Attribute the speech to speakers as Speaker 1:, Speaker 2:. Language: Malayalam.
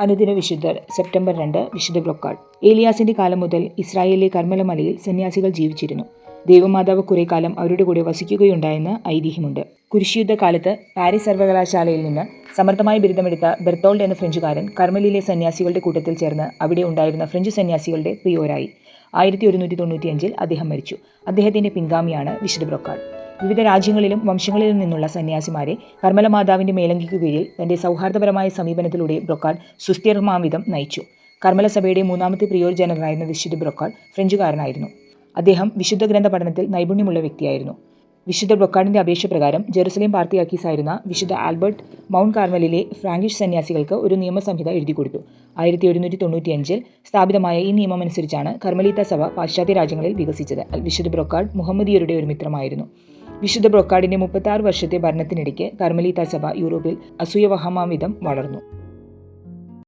Speaker 1: അനുദിന വിശുദ്ധർ സെപ്റ്റംബർ 2 വിശുദ്ധ ബ്രൊക്കാർഡ്. ഏലിയാസിന്റെ കാലം മുതൽ ഇസ്രായേലിലെ കർമ്മല മലയിൽ സന്യാസികൾ ജീവിച്ചിരുന്നു. ദൈവമാതാവ് കുറെ കാലം അവരുടെ കൂടെ വസിക്കുകയുണ്ടായെന്ന് ഐതിഹ്യമുണ്ട്. കുരിശുയുദ്ധ കാലത്ത് പാരീസ് സർവകലാശാലയിൽ നിന്ന് സമർത്ഥമായി ബിരുദമെടുത്ത ബെർത്തോൾഡ് എന്ന ഫ്രഞ്ചുകാരൻ കർമ്മലിലെ സന്യാസികളുടെ കൂട്ടത്തിൽ ചേർന്ന് അവിടെ ഉണ്ടായിരുന്ന ഫ്രഞ്ച് സന്യാസികളുടെ പ്രിയോരായി. 1195 അദ്ദേഹം മരിച്ചു. അദ്ദേഹത്തിന്റെ പിൻഗാമിയാണ് വിശുദ്ധ ബ്രൊക്കാർഡ്. വിവിധ രാജ്യങ്ങളിലും വംശങ്ങളിലും നിന്നുള്ള സന്യാസിമാരെ കർമ്മല മാതാവിന്റെ മേലങ്കിക്കു കീഴിൽ തന്റെ സൗഹാർദ്ദപരമായ സമീപനത്തിലൂടെ ബ്രൊക്കാർഡ് സുസ്ഥിരമാംവിധം നയിച്ചു. കർമ്മല സഭയുടെ 3ാമത്തെ പ്രിയോർ ജനറലായിരുന്ന വിശുദ്ധ ബ്രൊക്കാർഡ് ഫ്രഞ്ചുകാരനായിരുന്നു. അദ്ദേഹം വിശുദ്ധ ഗ്രന്ഥ പഠനത്തിൽ നൈപുണ്യമുള്ള വ്യക്തിയായിരുന്നു. വിശുദ്ധ ബ്രൊക്കാർഡിന്റെ അപേക്ഷ പ്രകാരം ജെറുസലേം പാർത്തിയാക്കീസായിരുന്ന വിശുദ്ധ ആൽബർട്ട് മൗണ്ട് കാർമലിലെ ഫ്രാങ്കിഷ് സന്യാസികൾക്ക് ഒരു നിയമസംഹിത എഴുതിക്കൊടുത്തു. 1195 സ്ഥാപിതമായ ഈ നിയമമനുസരിച്ചാണ് കർമ്മലീത്ത സഭ പാശ്ചാത്യ രാജ്യങ്ങളിൽ വികസിച്ചത്. വിശുദ്ധ ബ്രൊക്കാർഡ് മുഹമ്മദീയരുടെ ഒരു മിത്രമായിരുന്നു. വിശുദ്ധ ബ്രൊക്കാർഡിന്റെ 36 വർഷത്തെ ഭരണത്തിനിടയ്ക്ക് കർമ്മലീത്ത സഭ യൂറോപ്പിൽ അസൂയവഹമാംവിധം വളർന്നു.